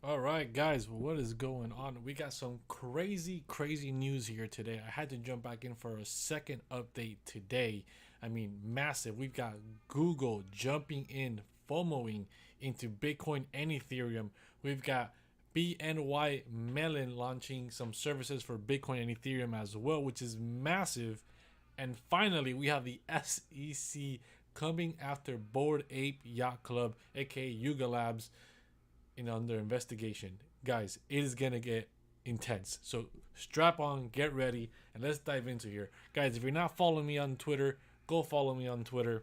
All right, guys, what is going on? We got some crazy news here today. I had to jump back in for a second update today. I mean, massive. We've got Google jumping in, FOMOing into Bitcoin and Ethereum. We've got BNY Mellon launching some services for Bitcoin and Ethereum as well, which is massive. And finally, we have the SEC coming after Bored Ape Yacht Club, aka Yuga Labs, under investigation. Guys, it is gonna get intense. So strap on, get ready, and let's dive into here. Guys, if you're not following me on Twitter, go follow me on Twitter.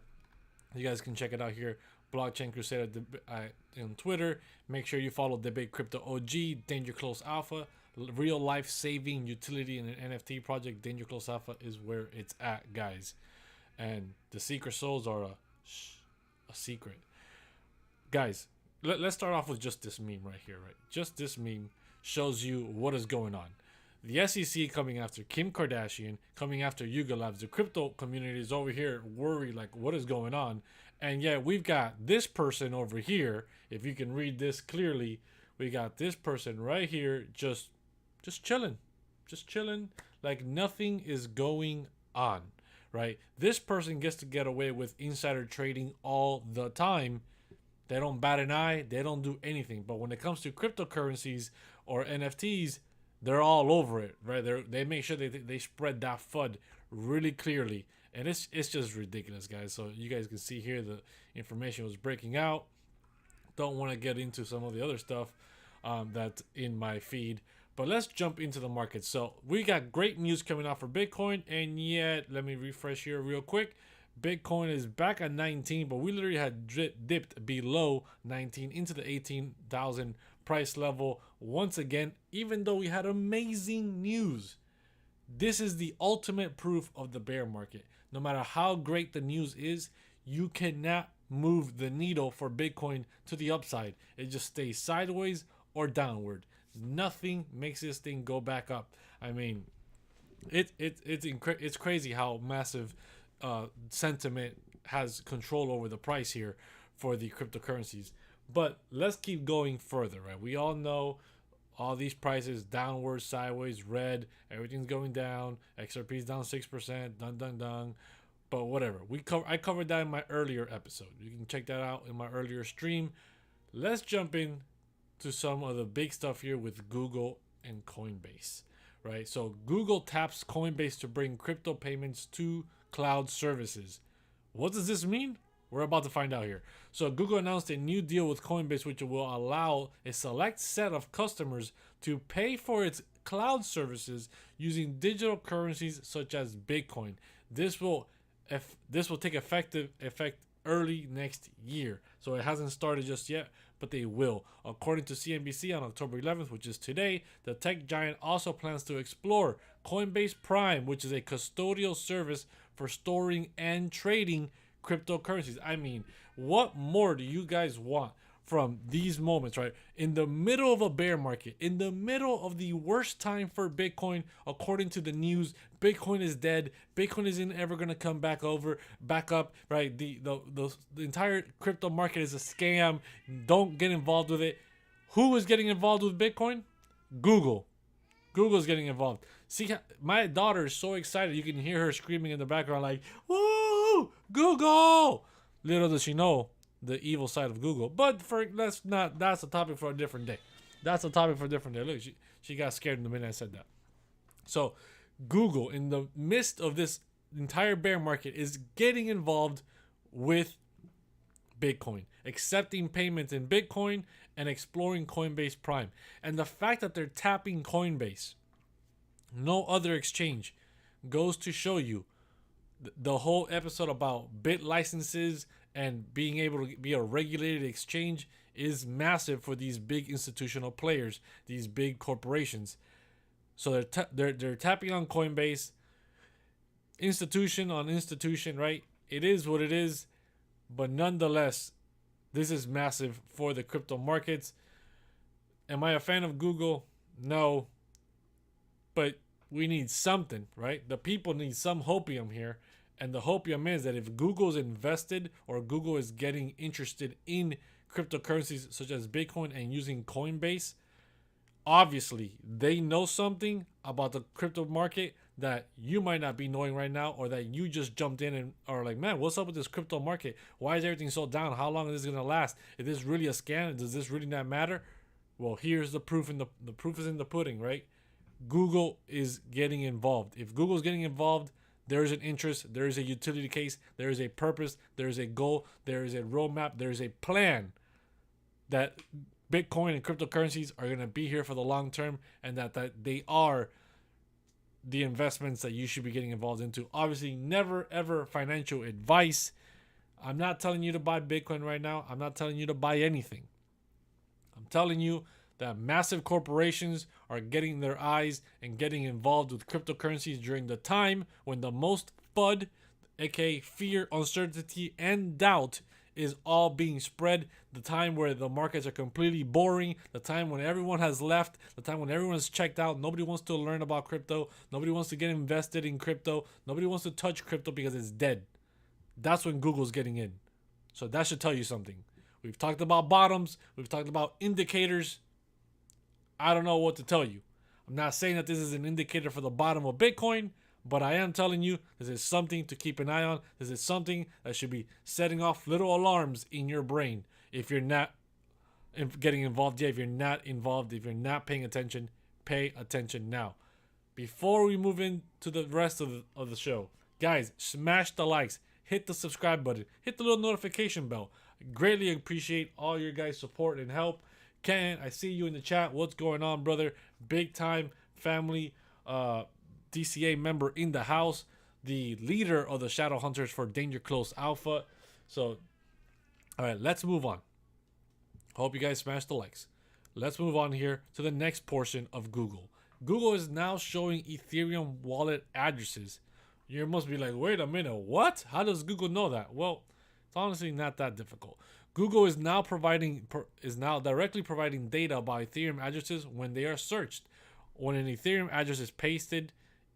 You guys can check it out here. Blockchain Crusader on Twitter. Make sure you follow Debate Crypto OG, Danger Close Alpha, real life saving utility in an NFT project. Danger Close Alpha is where it's at, guys. And the secret souls are a secret. Guys, let's start off with just this meme right here, right? Just this meme shows you what is going on. The SEC coming after Kim Kardashian, coming after Yuga Labs. The crypto community is over here worried, like, what is going on? And yet we've got this person over here. If you can read this clearly, we got this person right here, just chilling, just chilling, like nothing is going on, right? This person gets to get away with insider trading all the time. They don't bat an eye. They don't do anything. But when it comes to cryptocurrencies or NFTs, they're all over it, right? They make sure they spread that FUD really clearly, and it's just ridiculous, guys. So you guys can see here the information was breaking out. Don't want to get into some of the other stuff that's in my feed, but let's jump into the market. So we got great news coming out for Bitcoin, and yet let me refresh here real quick. Bitcoin is back at 19, but we literally had dipped below 19 into the 18,000 price level once again, even though we had amazing news. This is the ultimate proof of the bear market. No matter how great the news is, you cannot move the needle for Bitcoin to the upside. It just stays sideways or downward. Nothing makes this thing go back up. I mean, it's crazy how massive sentiment has control over the price here for the cryptocurrencies. But let's keep going further, right? We all know all these prices downward, sideways, red, everything's going down. XRP's down 6%, dun dun dun. But whatever. I covered that in my earlier episode. You can check that out in my earlier stream. Let's jump in to some of the big stuff here with Google and Coinbase, right? So Google taps Coinbase to bring crypto payments to cloud services. What does this mean? We're about to find out here. So Google announced a new deal with Coinbase which will allow a select set of customers to pay for its cloud services using digital currencies such as Bitcoin. This will take effect early next year. So it hasn't started just yet, but they will. According to CNBC on October 11th, which is today, the tech giant also plans to explore Coinbase Prime, which is a custodial service for storing and trading cryptocurrencies. I mean, what more do you guys want from these moments, right? In the middle of a bear market, in the middle of the worst time for Bitcoin, according to the news, Bitcoin is dead. Bitcoin isn't ever gonna come back up, right? The entire crypto market is a scam. Don't get involved with it. Who is getting involved with Bitcoin? Google. Google's getting involved. See, my daughter is so excited. You can hear her screaming in the background, like, "Woo, Google!" Little does she know the evil side of Google. But that's a topic for a different day. That's a topic for a different day. Look, she got scared in the minute I said that. So, Google, in the midst of this entire bear market, is getting involved with Bitcoin, accepting payments in Bitcoin and exploring Coinbase Prime. And the fact that they're tapping Coinbase, no other exchange, goes to show you the whole episode about bit licenses and being able to be a regulated exchange is massive for these big institutional players, these big corporations. So they're tapping on Coinbase, institution on institution, right? It is what it is, but nonetheless, this is massive for the crypto markets. Am I a fan of Google? No, but we need something, right? The people need some hopium here. And the hopium is that if Google's invested or Google is getting interested in cryptocurrencies such as Bitcoin and using Coinbase, obviously they know something about the crypto market that you might not be knowing right now, or that you just jumped in and are like, man, what's up with this crypto market? Why is everything so down? How long is this gonna last? Is this really a scam? Does this really not matter? Well, here's the proof, and the proof is in the pudding, right? Google is getting involved. If Google's getting involved, there is an interest, there is a utility case, there is a purpose, there is a goal, there is a roadmap, there is a plan that Bitcoin and cryptocurrencies are going to be here for the long term, and that they are the investments that you should be getting involved into. Obviously, never ever financial advice. I'm not telling you to buy Bitcoin right now. I'm not telling you to buy anything. I'm telling you that massive corporations are getting their eyes and getting involved with cryptocurrencies during the time when the most FUD, aka fear, uncertainty, and doubt, is all being spread. The time where the markets are completely boring, the time when everyone has left, the time when everyone is checked out, nobody wants to learn about crypto, nobody wants to get invested in crypto, nobody wants to touch crypto because it's dead. That's when Google's getting in. So that should tell you something. We've talked about bottoms, we've talked about indicators. I don't know what to tell you. I'm not saying that this is an indicator for the bottom of Bitcoin, but I am telling you this is something to keep an eye on. This is something that should be setting off little alarms in your brain. If you're not getting involved yet, if you're not involved, if you're not paying attention, pay attention now. Before we move into the rest of the show, guys, smash the likes, hit the subscribe button, hit the little notification bell. I greatly appreciate all your guys' support and help. Ken, I see you in the chat. What's going on, brother? Big time family DCA member in the house, the leader of the Shadow Hunters for Danger Close Alpha. So, all right, let's move on. Hope you guys smash the likes. Let's move on here to the next portion of Google. Google is now showing Ethereum wallet addresses. You must be like, wait a minute, what? How does Google know that? Well, it's honestly not that difficult. Google is now directly providing data about Ethereum addresses when they are searched. When an Ethereum address is pasted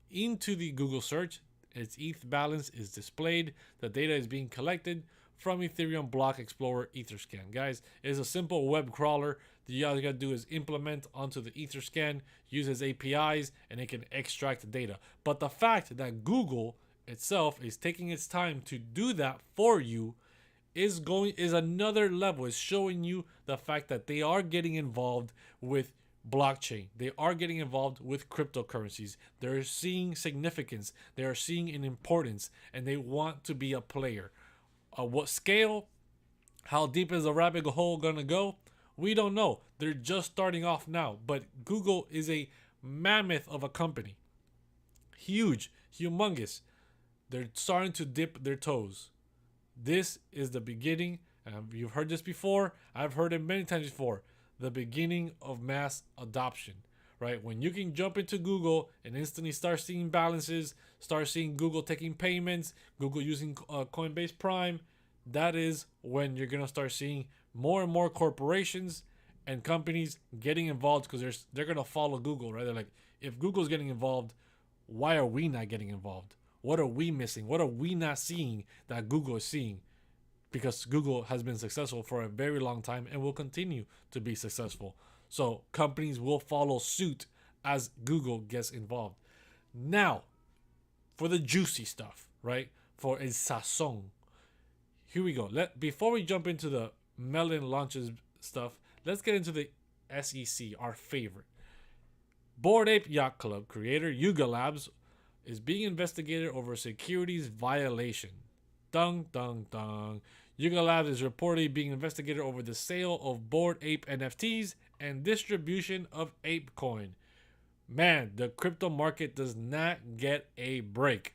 into the Google search, its ETH balance is displayed. The data is being collected from Ethereum Block Explorer Etherscan. Guys, it is a simple web crawler that you guys gotta do is implement onto the Etherscan, uses APIs, and it can extract data. But the fact that Google itself is taking its time to do that for you is another level. Is showing you the fact that they are getting involved with blockchain. They are getting involved with cryptocurrencies. They're seeing significance. They are seeing an importance, and they want to be a player. What scale? How deep is the rabbit hole gonna go? We don't know. They're just starting off now. But Google is a mammoth of a company. Huge, humongous. They're starting to dip their toes. This is the beginning. You've heard this before. I've heard it many times before. The beginning of mass adoption, right? When you can jump into Google and instantly start seeing balances, start seeing Google taking payments, Google using Coinbase Prime, that is when you're gonna start seeing more and more corporations and companies getting involved, because they're gonna follow Google, right? They're like, if Google's getting involved, why are we not getting involved? What are we missing? What are we not seeing that Google is seeing? Because Google has been successful for a very long time and will continue to be successful. So companies will follow suit as Google gets involved. Now, for the juicy stuff, right? For el sazón. Here we go. Before we jump into the melon launches stuff, let's get into the SEC, our favorite. Bored Ape Yacht Club creator Yuga Labs is being investigated over securities violation. Dun, dun, dun. Yuga Labs is reportedly being investigated over the sale of Bored Ape NFTs and distribution of ApeCoin. Man, the crypto market does not get a break.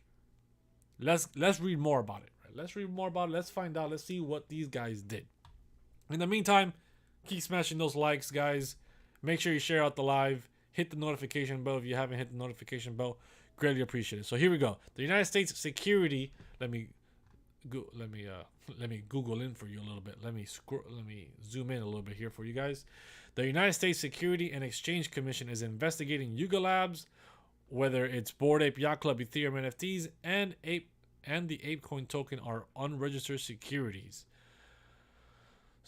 Let's read more about it. Right? Let's read more about it. Let's find out. Let's see what these guys did. In the meantime, keep smashing those likes, guys. Make sure you share out the live. Hit the notification bell if you haven't hit the notification bell. Greatly appreciate it. So here we go. The United States Security. Let me Google in for you a little bit. Let me zoom in a little bit here for you guys. The United States Security and Exchange Commission is investigating Yuga Labs, whether it's Bored Ape Yacht Club Ethereum NFTs and the ApeCoin token are unregistered securities.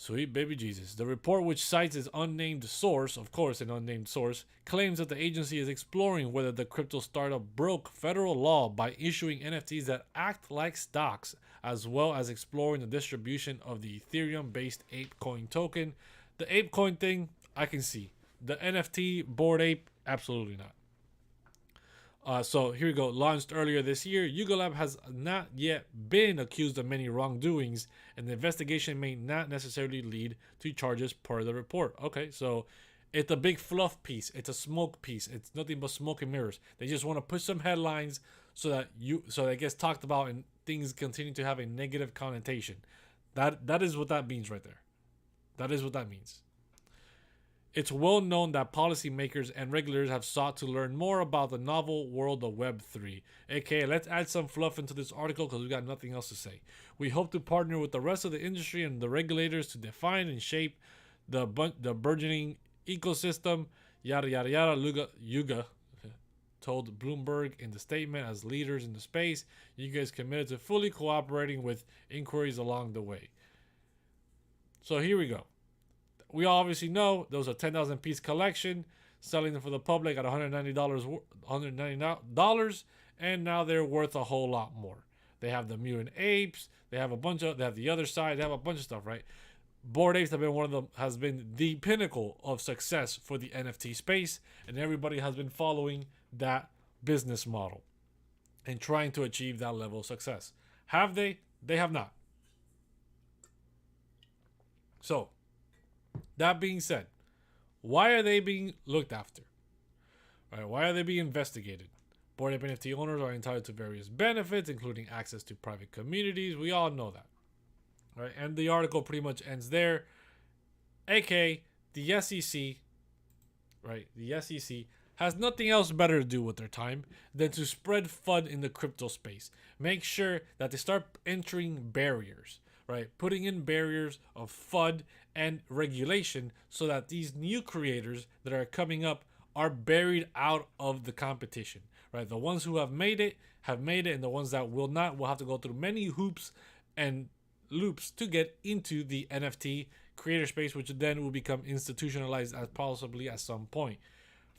Sweet baby Jesus. The report, which cites its unnamed source, of course, an unnamed source, claims that the agency is exploring whether the crypto startup broke federal law by issuing NFTs that act like stocks, as well as exploring the distribution of the Ethereum based ApeCoin token. The ApeCoin thing, I can see. The NFT Bored Ape, absolutely not. So here we go. Launched earlier this year, Yuga Lab has not yet been accused of many wrongdoings, and the investigation may not necessarily lead to charges per the report. Okay, so it's a big fluff piece. It's a smoke piece. It's nothing but smoke and mirrors. They just want to push some headlines so that it gets talked about and things continue to have a negative connotation. That is what that means right there. That is what that means. It's well known that policymakers and regulators have sought to learn more about the novel world of Web3. AKA, let's add some fluff into this article because we got nothing else to say. We hope to partner with the rest of the industry and the regulators to define and shape the burgeoning ecosystem. Yada, yada, yada. Yuga told Bloomberg in the statement, as leaders in the space, Yuga is committed to fully cooperating with inquiries along the way. So here we go. We obviously know there was a 10,000 piece collection, selling them for the public at $190, and now they're worth a whole lot more. They have the mutant apes, they have the other side, they have a bunch of stuff, right? Bored Apes has been the pinnacle of success for the NFT space, and everybody has been following that business model and trying to achieve that level of success. Have they? They have not. So, that being said, why are they being looked after? Right? Why are they being investigated? Bored Ape NFT owners are entitled to various benefits, including access to private communities. We all know that. Right? And the article pretty much ends there. AK, the SEC, right? The SEC has nothing else better to do with their time than to spread FUD in the crypto space. Make sure that they start entering barriers, right? Putting in barriers of FUD and regulation so that these new creators that are coming up are buried out of the competition, right? The ones who have made it, and the ones that will not will have to go through many hoops and loops to get into the NFT creator space, which then will become institutionalized as possibly at some point.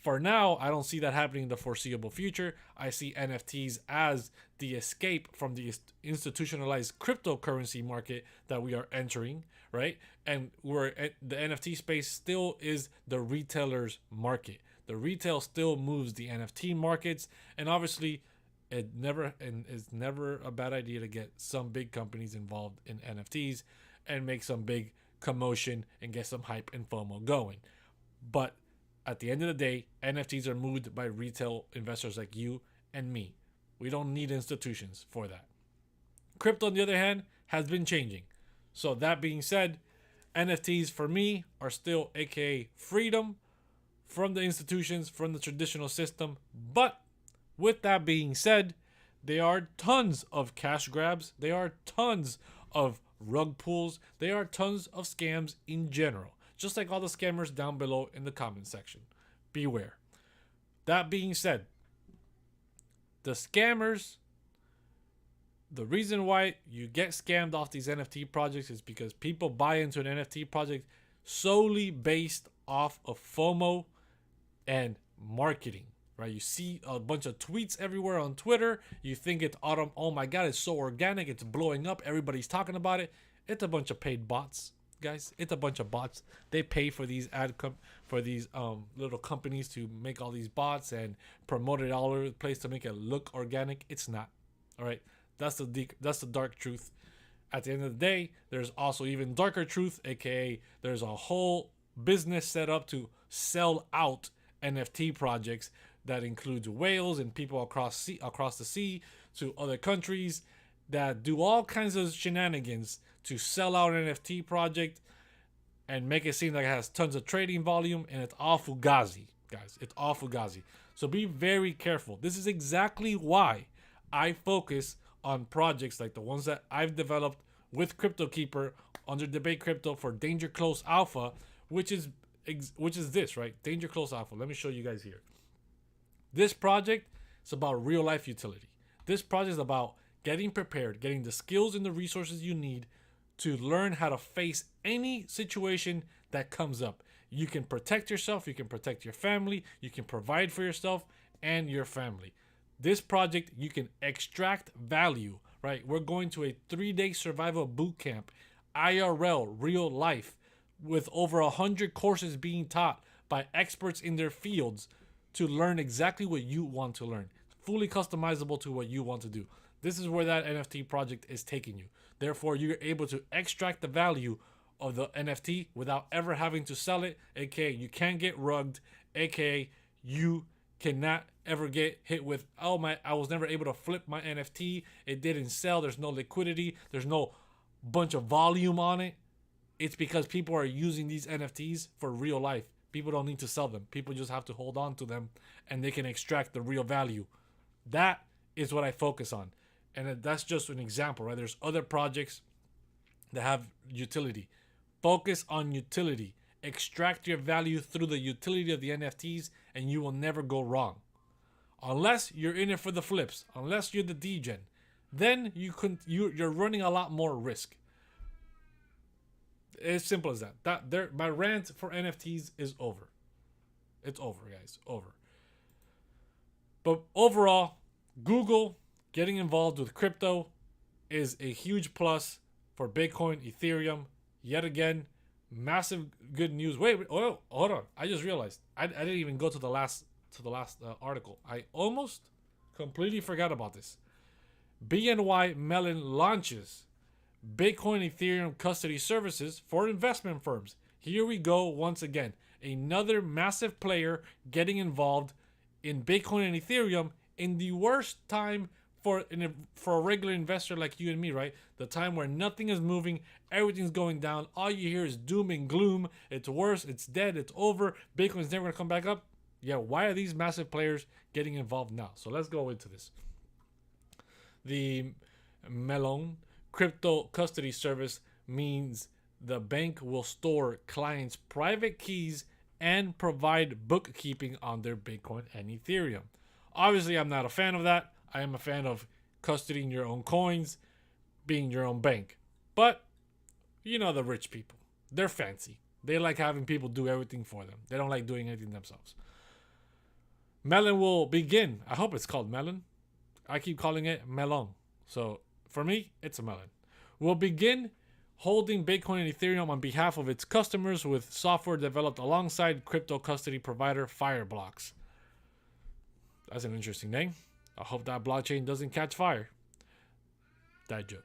For now, I don't see that happening in the foreseeable future. I see NFTs as the escape from the institutionalized cryptocurrency market that we are entering, right? And the NFT space still is the retailer's market. The retail still moves the NFT markets, and obviously, it's never a bad idea to get some big companies involved in NFTs and make some big commotion and get some hype and FOMO going. But at the end of the day, NFTs are moved by retail investors like you and me. We don't need institutions for that. Crypto, on the other hand, has been changing. So that being said, NFTs for me are still aka freedom from the institutions, from the traditional system. But with that being said, there are tons of cash grabs. There are tons of rug pulls. There are tons of scams in general. Just like all the scammers down below in the comment section. Beware. That being said, the scammers, the reason why you get scammed off these NFT projects is because people buy into an NFT project solely based off of FOMO and marketing, right? You see a bunch of tweets everywhere on Twitter. You think it's autumn. Oh my God, it's so organic. It's blowing up. Everybody's talking about it. It's a bunch of paid bots. Guys, it's a bunch of bots. They pay for these little companies to make all these bots and promote it all over the place to make it look organic. It's not. All right, that's the dark truth. At the end of the day, there's also even darker truth, aka there's a whole business set up to sell out NFT projects that includes whales and people across the sea to other countries that do all kinds of shenanigans to sell out an NFT project and make it seem like it has tons of trading volume, and it's all fugazi, guys. It's all fugazi. So be very careful. This is exactly why I focus on projects like the ones that I've developed with CryptoKeeper under Debate Crypto for Danger Close Alpha, which is this, right? Danger Close Alpha. Let me show you guys here. This project is about real life utility. This project is about getting prepared, getting the skills and the resources you need to learn how to face any situation that comes up. You can protect yourself, you can protect your family, you can provide for yourself and your family. This project, you can extract value, right? We're going to a 3-day survival boot camp, IRL, real life, with over 100 courses being taught by experts in their fields to learn exactly what you want to learn. Fully customizable to what you want to do. This is where that NFT project is taking you. Therefore, you're able to extract the value of the NFT without ever having to sell it, aka you can't get rugged, aka you cannot ever get hit with, oh my, I was never able to flip my NFT, it didn't sell, there's no liquidity, there's no bunch of volume on it. It's because people are using these NFTs for real life. People don't need to sell them. People just have to hold on to them and they can extract the real value. That is what I focus on. And that's just an example, right? There's other projects that have utility. Focus on utility. Extract your value through the utility of the NFTs and you will never go wrong. Unless you're in it for the flips, unless you're the degen, then you're running a lot more risk. It's simple as that. My rant for NFTs is over. It's over, guys. Over. But overall, Google getting involved with crypto is a huge plus for Bitcoin, Ethereum. Yet again, massive good news. Wait, hold on. I just realized I didn't even go to the last article. I almost completely forgot about this. BNY Mellon launches Bitcoin Ethereum custody services for investment firms. Here we go once again. Another massive player getting involved in Bitcoin and Ethereum in the worst time for a regular investor like you and me, right? The time where nothing is moving, everything's going down. All you hear is doom and gloom. It's worse, it's dead, it's over. Bitcoin's never going to come back up. Yeah, why are these massive players getting involved now? So let's go into this. The Mellon crypto custody service means the bank will store clients' private keys and provide bookkeeping on their Bitcoin and Ethereum. Obviously, I'm not a fan of that. I am a fan of custodying your own coins, being your own bank. But, you know the rich people. They're fancy. They like having people do everything for them. They don't like doing anything themselves. Mellon will begin. I hope it's called Mellon. I keep calling it Melon. So, for me, it's a melon. Will begin holding Bitcoin and Ethereum on behalf of its customers with software developed alongside crypto custody provider Fireblocks. That's an interesting name. I hope that blockchain doesn't catch fire. Dad joke.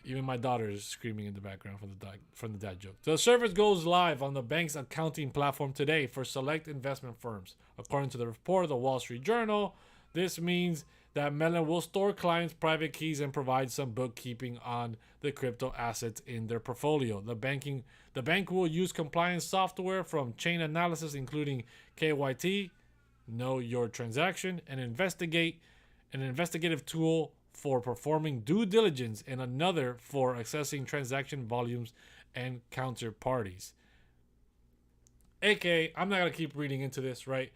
Even my daughter is screaming in the background from the dad joke. The service goes live on the bank's accounting platform today for select investment firms. According to the report of the Wall Street Journal, this means that Mellon will store clients' private keys and provide some bookkeeping on the crypto assets in their portfolio. The bank will use compliance software from chain analysis, including KYT, Know Your Transaction, an investigative tool for performing due diligence, and another for accessing transaction volumes and counterparties. AKA, I'm not going to keep reading into this, right?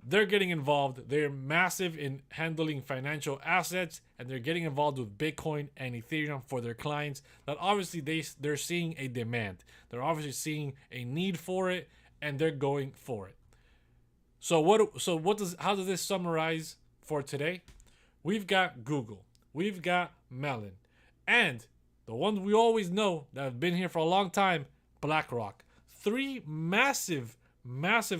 They're getting involved. They're massive in handling financial assets, and they're getting involved with Bitcoin and Ethereum for their clients. That obviously they're seeing a demand. They're obviously seeing a need for it, and they're going for it. So how does this summarize for today? We've got Google, we've got Mellon, and the ones we always know that have been here for a long time, BlackRock. 3 massive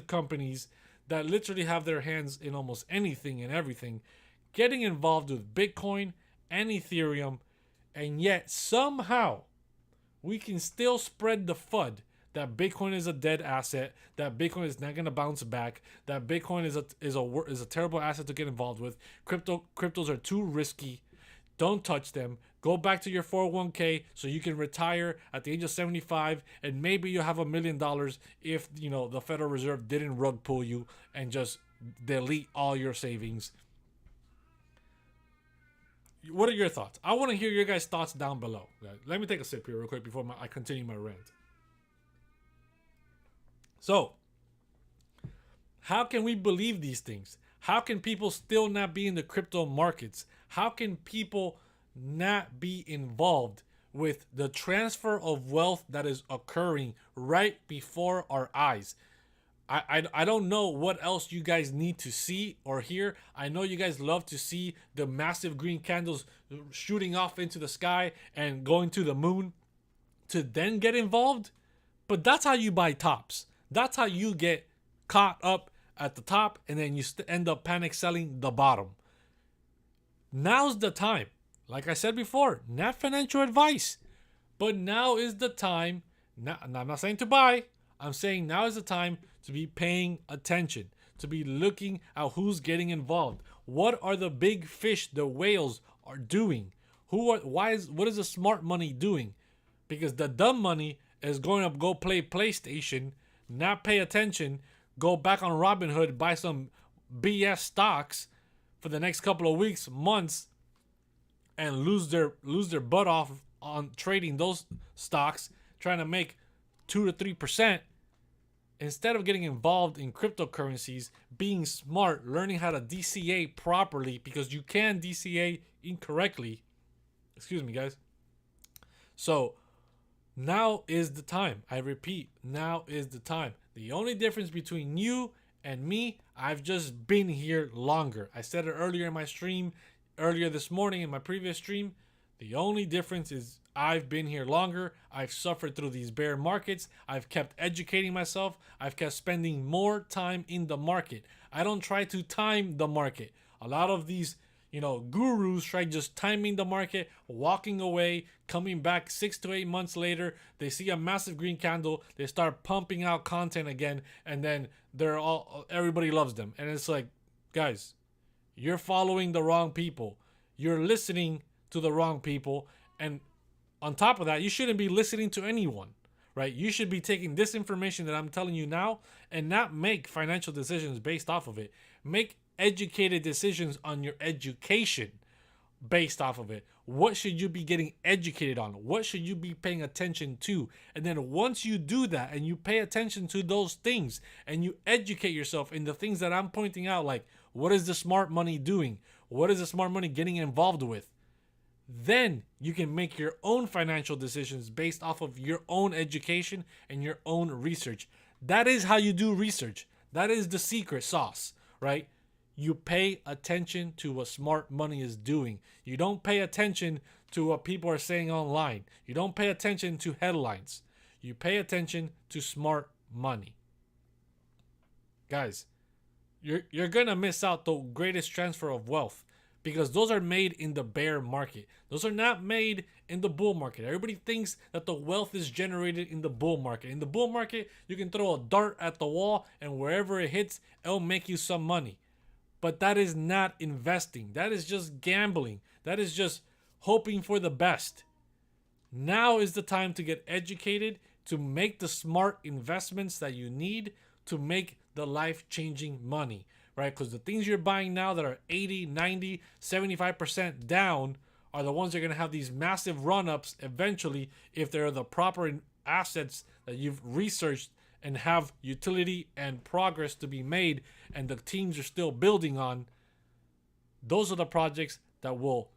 companies that literally have their hands in almost anything and everything, getting involved with Bitcoin and Ethereum, and yet somehow we can still spread the FUD that Bitcoin is a dead asset, that Bitcoin is not going to bounce back, that Bitcoin is a terrible asset to get involved with. Cryptos are too risky. Don't touch them. Go back to your 401k so you can retire at the age of 75, and maybe you have $1 million if the Federal Reserve didn't rug pull you and just delete all your savings. What are your thoughts? I want to hear your guys' thoughts down below. Let me take a sip here real quick before I continue my rant. So, how can we believe these things? How can people still not be in the crypto markets? How can people not be involved with the transfer of wealth that is occurring right before our eyes. I don't know what else you guys need to see or hear. I know you guys love to see the massive green candles shooting off into the sky and going to the moon to then get involved. But that's how you buy tops. That's how you get caught up at the top and then you end up panic selling the bottom. Now's the time. Like I said before, not financial advice. But now is the time. I'm not saying to buy. I'm saying now is the time to be paying attention, to be looking at who's getting involved. What are the big fish, the whales, are doing? What is the smart money doing? Because the dumb money is going to go play PlayStation, not pay attention, go back on Robinhood, buy some BS stocks for the next couple of weeks, months, and lose their butt off on trading those stocks, trying to make 2 to 3%. Instead of getting involved in cryptocurrencies, being smart, learning how to DCA properly, because you can DCA incorrectly. Excuse me, guys. So now is the time. I repeat, now is the time. The only difference between you and me, I've just been here longer. I said it earlier in my stream, earlier this morning in my previous stream. The only difference is I've been here longer. I've suffered through these bear markets. I've kept educating myself. I've kept spending more time in the market. I don't try to time the market. A lot of these, gurus try just timing the market, walking away, coming back 6 to 8 months later. They see a massive green candle. They start pumping out content again, and then everybody loves them. And it's like, guys, you're following the wrong people. You're listening to the wrong people, and on top of that, you shouldn't be listening to anyone, right? You should be taking this information that I'm telling you now and not make financial decisions based off of it. Make educated decisions on your education based off of it. What should you be getting educated on? What should you be paying attention to? And then once you do that and you pay attention to those things and you educate yourself in the things that I'm pointing out, like what is the smart money doing? What is the smart money getting involved with? Then you can make your own financial decisions based off of your own education and your own research. That is how you do research. That is the secret sauce, right? You pay attention to what smart money is doing. You don't pay attention to what people are saying online. You don't pay attention to headlines. You pay attention to smart money. Guys, you're going to miss out the greatest transfer of wealth, because those are made in the bear market. Those are not made in the bull market. Everybody thinks that the wealth is generated in the bull market. In the bull market, you can throw a dart at the wall and wherever it hits, it'll make you some money. But that is not investing. That is just gambling. That is just hoping for the best. Now is the time to get educated, to make the smart investments that you need to make the life-changing money. Right? Because the things you're buying now that are 80, 90, 75% down are the ones that are going to have these massive run-ups eventually if they're the proper assets that you've researched and have utility and progress to be made and the teams are still building on. Those are the projects that will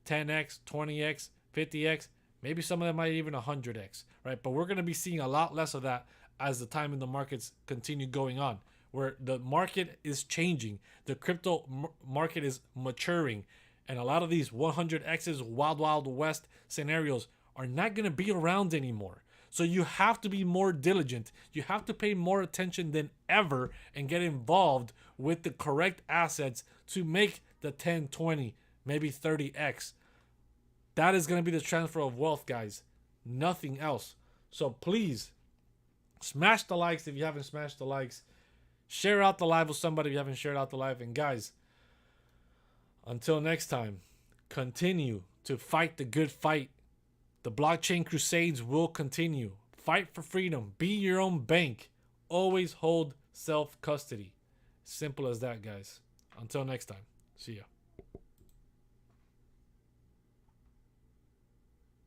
10x, 20x, 50x, maybe some of them might even 100x, right? But we're going to be seeing a lot less of that as the time in the markets continue going on, where the market is changing. The crypto market is maturing. And a lot of these 100x's wild, wild west scenarios are not going to be around anymore. So you have to be more diligent. You have to pay more attention than ever and get involved with the correct assets to make the 10, 20, maybe 30x. That is going to be the transfer of wealth, guys. Nothing else. So please, smash the likes if you haven't smashed the likes. Share out the live with somebody if you haven't shared out the live. And guys, until next time, continue to fight the good fight. The blockchain crusades will continue. Fight for freedom. Be your own bank. Always hold self-custody. Simple as that, guys. Until next time. See ya.